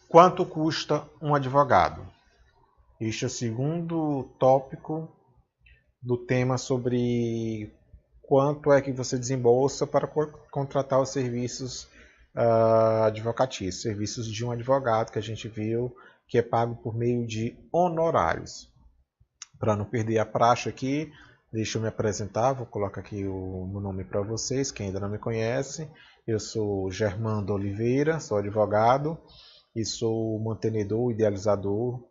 Quanto custa um advogado? Este é o segundo tópico do tema sobre quanto é que você desembolsa para contratar os serviços advocatícios, serviços de um advogado que a gente viu que é pago por meio de honorários. Para não perder a praxe aqui, deixa eu me apresentar, vou colocar aqui o meu nome para vocês, quem ainda não me conhece. Eu sou Germando Oliveira, sou advogado e sou mantenedor, idealizador,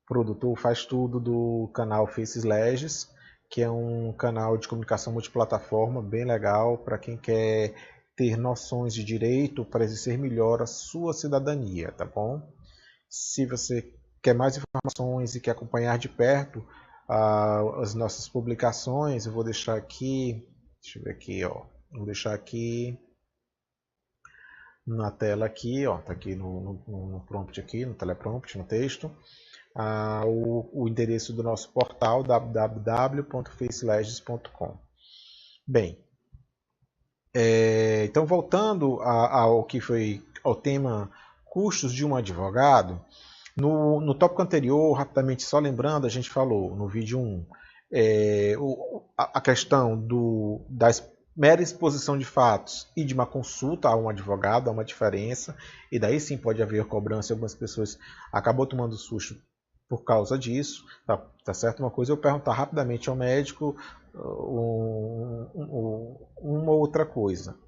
produtor, faz tudo do canal Faces Legis, que é um canal de comunicação multiplataforma bem legal para quem quer ter noções de direito para exercer melhor a sua cidadania, tá bom? Se você quer mais informações e quer acompanhar de perto as nossas publicações, eu vou deixar aqui, deixa eu ver aqui, ó, vou deixar aqui na tela aqui, ó, tá aqui no prompt aqui, no teleprompt, no texto, o endereço do nosso portal www.facelegis.com. Bem, então voltando ao que foi ao tema custos de um advogado, no tópico anterior, rapidamente só lembrando, a gente falou no vídeo 1 a questão da mera exposição de fatos e de uma consulta a um advogado, há uma diferença, e daí sim pode haver cobrança, e algumas pessoas acabam tomando susto por causa disso, tá certo? Uma coisa é eu perguntar rapidamente ao médico uma outra coisa.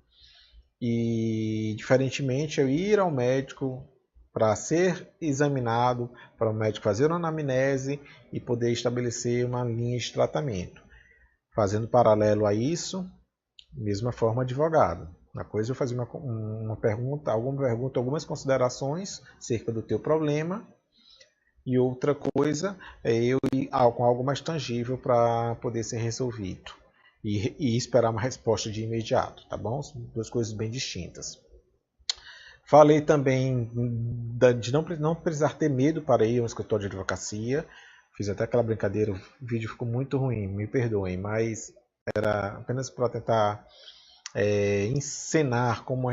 E, diferentemente, eu ir ao médico para ser examinado, para o médico fazer uma anamnese e poder estabelecer uma linha de tratamento. Fazendo paralelo a isso, mesma forma advogado. Uma coisa é eu fazer uma pergunta, algumas considerações acerca do teu problema, e outra coisa é eu ir com algo mais tangível para poder ser resolvido. E esperar uma resposta de imediato, tá bom? São duas coisas bem distintas. Falei também de não precisar ter medo para ir a um escritório de advocacia. Fiz até aquela brincadeira, o vídeo ficou muito ruim, me perdoem, mas era apenas para tentar encenar como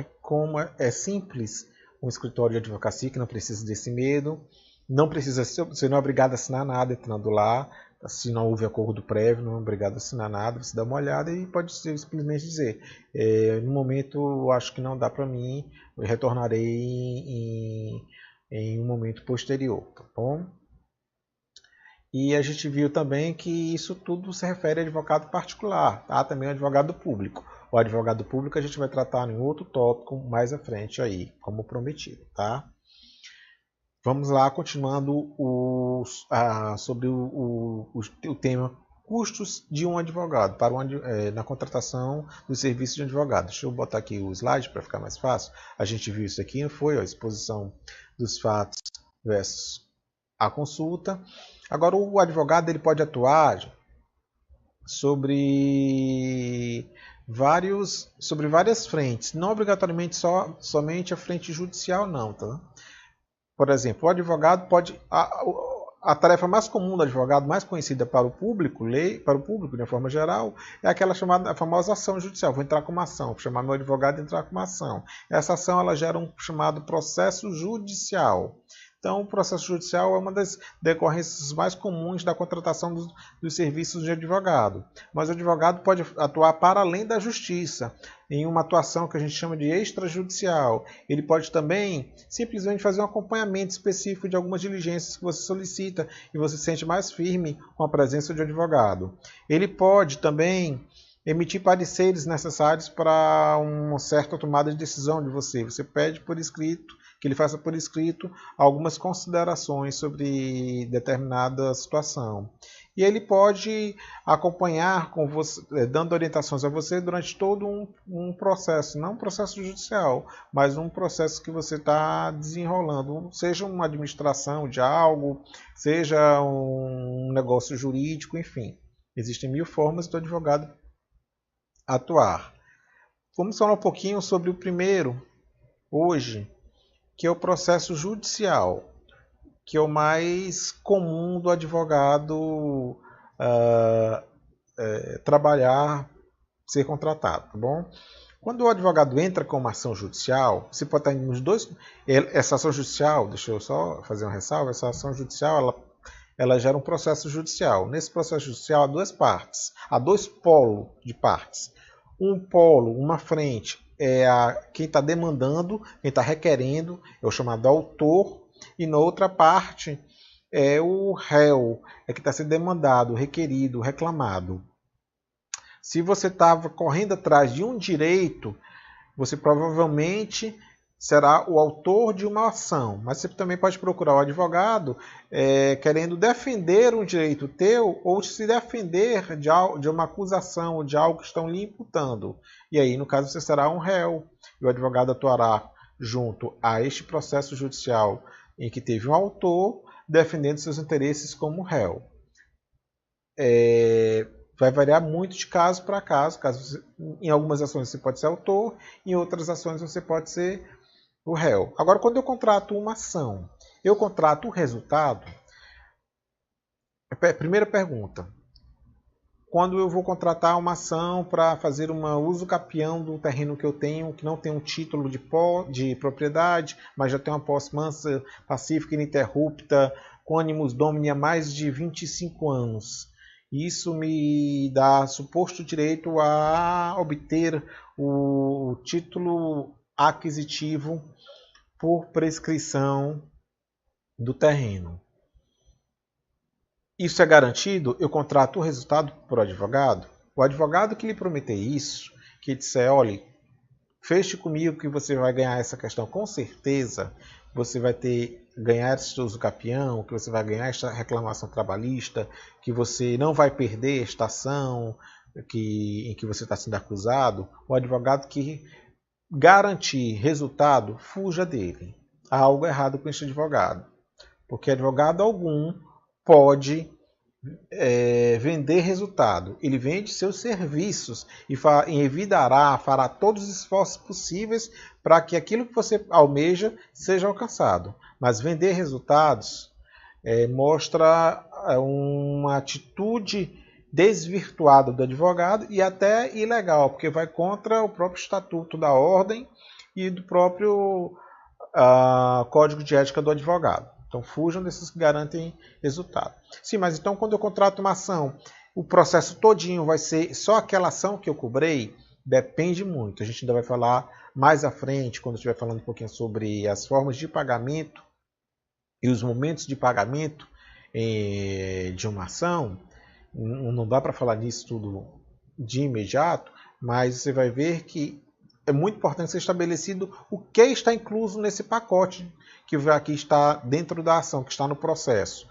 é simples um escritório de advocacia, que não precisa desse medo. Não precisa, você não é obrigado a assinar nada entrando lá. Se não houve acordo prévio, não é obrigado a assinar nada. Você dá uma olhada e pode simplesmente dizer: no momento eu acho que não dá para mim, eu retornarei em um momento posterior, tá bom? E a gente viu também que isso tudo se refere a advogado particular, tá? Também advogado público. O advogado público a gente vai tratar em outro tópico mais à frente aí, como prometido, tá? Vamos lá, continuando sobre o tema custos de um advogado na contratação do serviço de um advogado. Deixa eu botar aqui o slide para ficar mais fácil. A gente viu isso aqui, não foi? A exposição dos fatos versus a consulta. Agora, o advogado ele pode atuar sobre várias frentes, não obrigatoriamente somente a frente judicial, não, tá? Por exemplo, o advogado pode. A tarefa mais comum do advogado, mais conhecida para o público, para o público de uma forma geral, é aquela chamada a famosa ação judicial. Vou entrar com uma ação, vou chamar meu advogado e entrar com uma ação. Essa ação ela gera um chamado processo judicial. Então, o processo judicial é uma das decorrências mais comuns da contratação dos serviços de advogado. Mas o advogado pode atuar para além da justiça, em uma atuação que a gente chama de extrajudicial. Ele pode também simplesmente fazer um acompanhamento específico de algumas diligências que você solicita e você se sente mais firme com a presença de um advogado. Ele pode também emitir pareceres necessários para uma certa tomada de decisão de você. Você pede por escrito, que ele faça por escrito algumas considerações sobre determinada situação. E ele pode acompanhar com você, dando orientações a você durante todo um processo, não um processo judicial, mas um processo que você está desenrolando, seja uma administração de algo, seja um negócio jurídico, enfim. Existem 1000 formas do advogado atuar. Vamos falar um pouquinho sobre o primeiro, hoje, que é o processo judicial, que é o mais comum do advogado trabalhar, ser contratado, tá bom? Quando o advogado entra com uma ação judicial, você pode estar nos dois. Essa ação judicial, deixa eu só fazer uma ressalva, essa ação judicial ela gera um processo judicial. Nesse processo judicial há duas partes, há dois polos de partes. Um polo, uma frente, é quem está demandando, quem está requerendo, é o chamado autor, e na outra parte é o réu, é que está sendo demandado, requerido, reclamado. Se você estava correndo atrás de um direito, você provavelmente será o autor de uma ação, mas você também pode procurar o advogado querendo defender um direito teu ou se defender de uma acusação ou de algo que estão lhe imputando. E aí, no caso, você será um réu e o advogado atuará junto a este processo judicial em que teve um autor defendendo seus interesses como réu. Vai variar muito de caso para caso. Em algumas ações você pode ser autor, em outras ações você pode ser o réu. Agora, quando eu contrato uma ação, eu contrato o resultado? Primeira pergunta. Quando eu vou contratar uma ação para fazer um uso capião do terreno que eu tenho, que não tem um título de propriedade, mas já tem uma posse mansa, pacífica e ininterrupta, com animus domini há mais de 25 anos. Isso me dá suposto direito a obter o título aquisitivo por prescrição do terreno. Isso é garantido? Eu contrato o resultado para o advogado? O advogado que lhe prometer isso, que disser, olha, feche comigo que você vai ganhar essa questão com certeza, você vai ganhar esse uso capião, que você vai ganhar esta reclamação trabalhista, que você não vai perder esta ação em que você está sendo acusado, o advogado que garantir resultado, fuja dele. Há algo errado com este advogado, porque advogado algum pode vender resultado. Ele vende seus serviços e fará todos os esforços possíveis para que aquilo que você almeja seja alcançado. Mas vender resultados mostra uma atitude desvirtuada do advogado e até ilegal, porque vai contra o próprio estatuto da ordem e do próprio código de ética do advogado. Então fujam desses que garantem resultado. Sim, mas então quando eu contrato uma ação, o processo todinho vai ser só aquela ação que eu cobrei? Depende muito. A gente ainda vai falar mais à frente, quando estiver falando um pouquinho sobre as formas de pagamento e os momentos de pagamento de uma ação. Não dá para falar nisso tudo de imediato, mas você vai ver que é muito importante ser estabelecido o que está incluso nesse pacote que aqui está dentro da ação, que está no processo.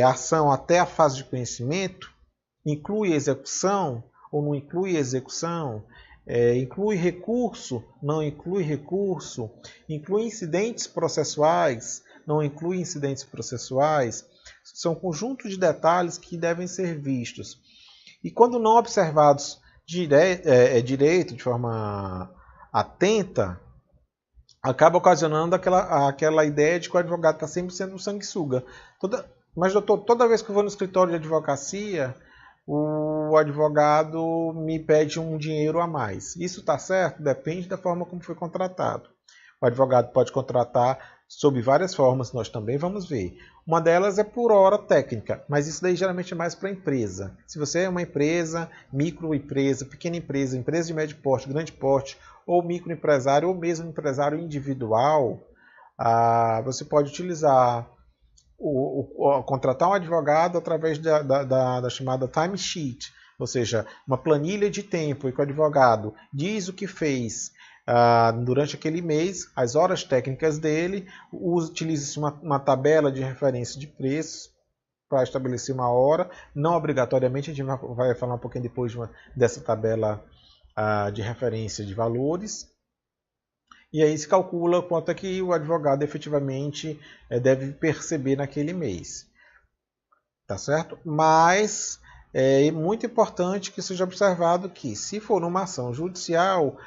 A ação até a fase de conhecimento, inclui execução ou não inclui execução, inclui recurso, não inclui recurso, inclui incidentes processuais, não inclui incidentes processuais. São um conjunto de detalhes que devem ser vistos. E quando não observados direito, de forma atenta, acaba ocasionando aquela ideia de que o advogado está sempre sendo um sanguessuga. Mas, doutor, toda vez que eu vou no escritório de advocacia, o advogado me pede um dinheiro a mais. Isso está certo? Depende da forma como foi contratado. O advogado pode contratar sob várias formas, nós também vamos ver. Uma delas é por hora técnica, mas isso daí geralmente é mais para a empresa. Se você é uma empresa, microempresa, pequena empresa, empresa de médio porte, grande porte, ou microempresário, ou mesmo empresário individual, você pode utilizar contratar um advogado através da chamada timesheet, ou seja, uma planilha de tempo em que o advogado diz o que fez durante aquele mês, as horas técnicas dele, utiliza-se uma tabela de referência de preços para estabelecer uma hora, não obrigatoriamente, a gente vai falar um pouquinho depois dessa tabela de referência de valores, e aí se calcula quanto é que o advogado efetivamente deve perceber naquele mês. Tá certo? Mas é muito importante que seja observado que, se for uma ação judicial,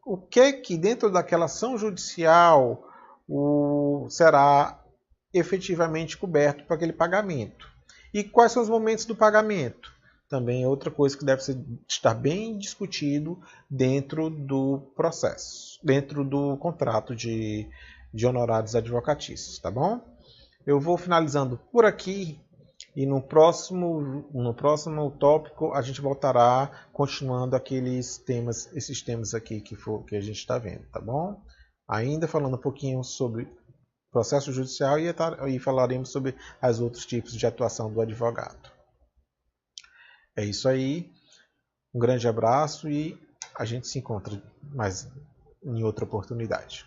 o que dentro daquela ação judicial será efetivamente coberto para aquele pagamento. E quais são os momentos do pagamento? também é outra coisa que deve estar bem discutido dentro do processo, dentro do contrato de honorários advocatícios, tá bom? Eu vou finalizando por aqui e no próximo tópico a gente voltará continuando esses temas aqui que a gente está vendo, tá bom? Ainda falando um pouquinho sobre processo judicial e falaremos sobre os outros tipos de atuação do advogado. É isso aí, um grande abraço e a gente se encontra mais em outra oportunidade.